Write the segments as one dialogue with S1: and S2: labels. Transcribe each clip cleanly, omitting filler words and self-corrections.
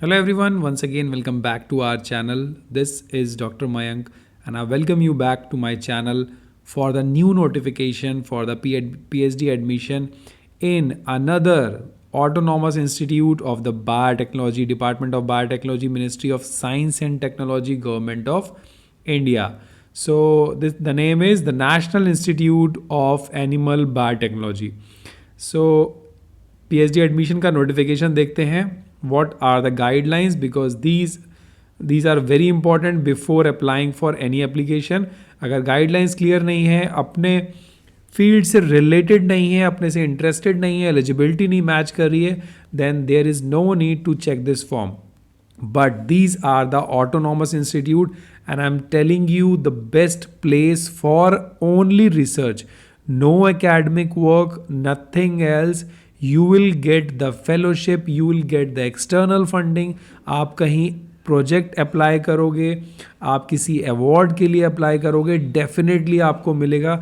S1: Hello everyone, once again welcome back to our channel. This is Dr. Mayank and I welcome you back to my channel for the new notification for the PhD admission in another autonomous institute of the Biotechnology Department of Biotechnology, Ministry of Science and Technology, Government of India. So the name is the National Institute of Animal Biotechnology. So PhD admission का नोटिफिकेशन देखते हैं. What are the guidelines, because these are very important before applying for any application. अगर guidelines clear नहीं है, अपने field से related नहीं है, अपने से इंटरेस्टेड नहीं है, एलिजिबिलिटी नहीं मैच कर रही है, then there is no need to check this form. But these are the autonomous institute and I'm telling you the best place for only research. No academic work, nothing else. You will get the fellowship, you will get the external funding. आप कहीं project apply करोगे, आप किसी award के लिए apply करोगे, definitely आपको मिलेगा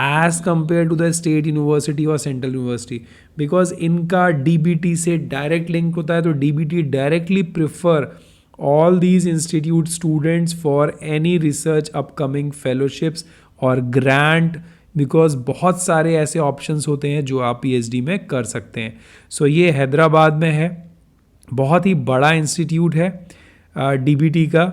S1: as compared to the state university और सेंट्रल यूनिवर्सिटी. बिकॉज इनका डीबीटी से डायरेक्ट लिंक होता है, तो DBT directly prefer all these institute students for any research upcoming fellowships और ग्रांट, बिकॉज बहुत सारे ऐसे ऑप्शंस होते हैं जो आप पीएचडी में कर सकते हैं. सो ये हैदराबाद में है, बहुत ही बड़ा इंस्टीट्यूट है डीबीटी का.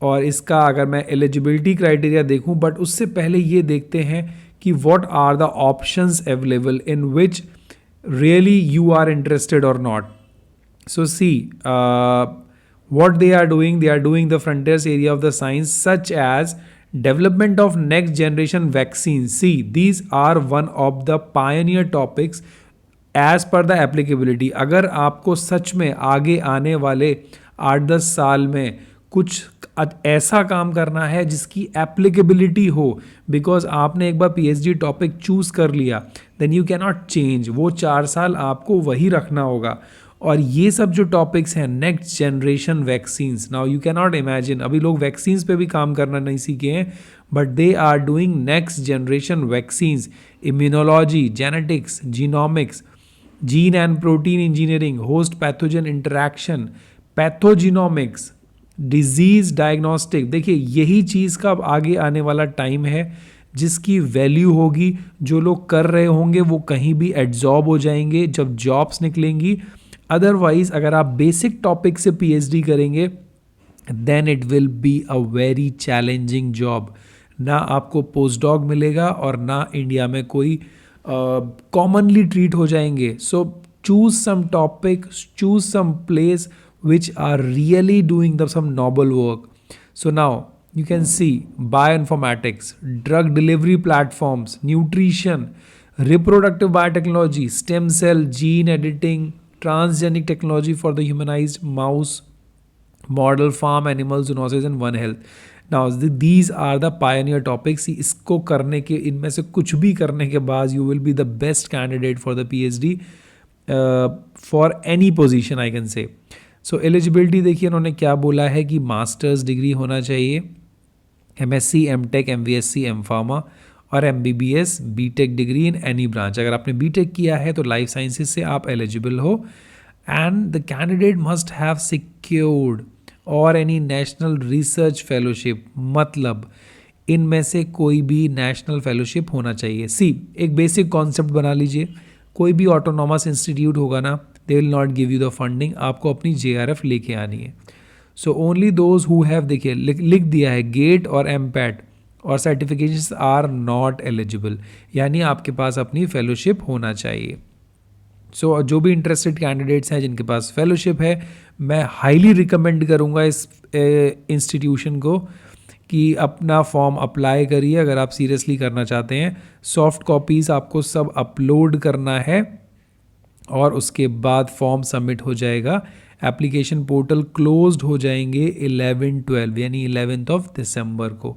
S1: और इसका अगर मैं एलिजिबिलिटी क्राइटेरिया देखूं, बट उससे पहले ये देखते हैं कि what are the options available in which really you are interested और not. So see what they are doing the frontiers area of the science, such as development of next generation vaccines. See, these are one of the pioneer topics as per the applicability. अगर आपको सच में आगे आने वाले 8-10 साल में कुछ ऐसा काम करना है जिसकी एप्लीकेबिलिटी हो, बिकॉज आपने एक बार पीएचडी टॉपिक चूज कर लिया, then you can not change. वो 4 साल आपको वही रखना होगा. और ये सब जो टॉपिक्स हैं, next generation vaccines, now you can not imagine, अभी लोग वैक्सीन्स पे भी काम करना नहीं सीखे हैं, but they are doing next generation vaccines, immunology, genetics, genomics, gene and protein engineering, host pathogen interaction, pathogenomics, disease diagnostic. देखिए यही चीज़ का अब आगे आने वाला टाइम है जिसकी वैल्यू होगी. जो लोग कर रहे होंगे वो कहीं भी एब्जॉर्ब हो जाएंगे जब जॉब्स निकलेंगी. अदरवाइज अगर आप बेसिक टॉपिक से पीएचडी करेंगे, then it will be a very challenging job. ना आपको पोस्ट डॉग मिलेगा और ना इंडिया में कोई कॉमनली ट्रीट हो जाएंगे. So choose some topic, choose some place which are really doing some novel work. So now you can see bioinformatics, drug delivery platforms, nutrition, reproductive biotechnology, stem cell, gene editing, transgenic technology for the humanized mouse model, farm animal zoonosis and One Health. Now these are the pioneer topics. इसको करने के, इनमें से कुछ भी करने के बाद you will be the best candidate for the PhD for any position, I can say. So eligibility देखिए उन्होंने क्या बोला है कि मास्टर्स डिग्री होना चाहिए, एमएससी, एमटेक, एमवीएससी, एमफार्मा और MBBS, BTech degree in any branch. अगर आपने बीटेक किया है तो लाइफ साइंसेज से आप एलिजिबल हो. And the candidate must have secured और एनी नेशनल रिसर्च फेलोशिप, मतलब इनमें से कोई भी नेशनल फेलोशिप होना चाहिए. सी, एक बेसिक कॉन्सेप्ट बना लीजिए, कोई भी ऑटोनॉमस इंस्टीट्यूट होगा ना, they will not give you the funding, आपको अपनी जेआरएफ लेके आनी है. So only those who have, देखिए लिख दिया है गेट और एमपैट और सर्टिफिकेशंस आर नॉट एलिजिबल, यानी आपके पास अपनी फेलोशिप होना चाहिए. सो जो भी इंटरेस्टेड कैंडिडेट्स हैं जिनके पास फेलोशिप है, मैं हाईली रिकमेंड करूँगा इस इंस्टीट्यूशन को कि अपना फॉर्म अप्लाई करिए अगर आप सीरियसली करना चाहते हैं. सॉफ्ट कॉपीज़ आपको सब अपलोड करना है और उसके बाद फॉर्म सबमिट हो जाएगा. एप्लीकेशन पोर्टल क्लोज्ड हो जाएंगे 11-12 यानी 11 दिसंबर को.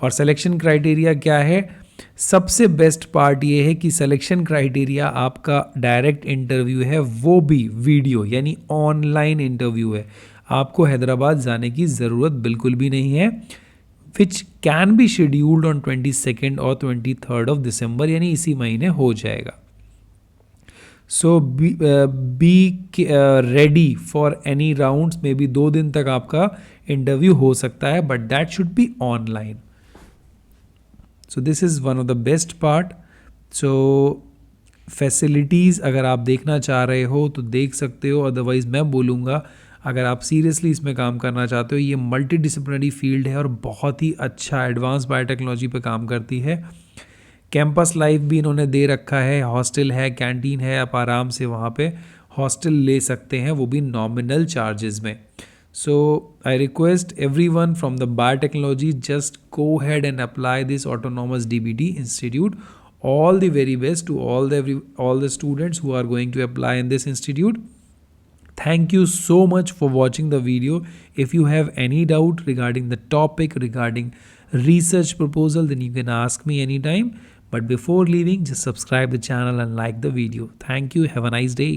S1: और सिलेक्शन क्राइटेरिया क्या है? सबसे बेस्ट पार्ट ये है कि सिलेक्शन क्राइटेरिया आपका डायरेक्ट इंटरव्यू है, वो भी वीडियो यानी ऑनलाइन इंटरव्यू है. आपको हैदराबाद जाने की ज़रूरत बिल्कुल भी नहीं है, which can be scheduled on 22 और 23 दिसंबर, यानी इसी महीने हो जाएगा. So be ready for any rounds, maybe 2 दिन तक आपका इंटरव्यू हो सकता है, but that should be online. So this is one of the best part. So facilities अगर आप देखना चाह रहे हो तो देख सकते हो, अदरवाइज़ मैं बोलूँगा अगर आप सीरियसली इसमें काम करना चाहते हो, ये मल्टी डिसिप्लिनरी फील्ड है और बहुत ही अच्छा एडवांस बायोटेक्नोलॉजी पे काम करती है. कैंपस लाइफ भी इन्होंने दे रखा है, हॉस्टल है, कैंटीन है, आप आराम से वहाँ पे हॉस्टल ले सकते हैं, वो भी नॉमिनल चार्जेस में. So I request everyone from the biotechnology, just go ahead and apply this autonomous DBT institute. All the very best to all the students who are going to apply in this institute. Thank you so much for watching the video. If you have any doubt regarding the topic, regarding research proposal, then you can ask me anytime. But before leaving, just subscribe the channel and like the video. Thank you. Have a nice day.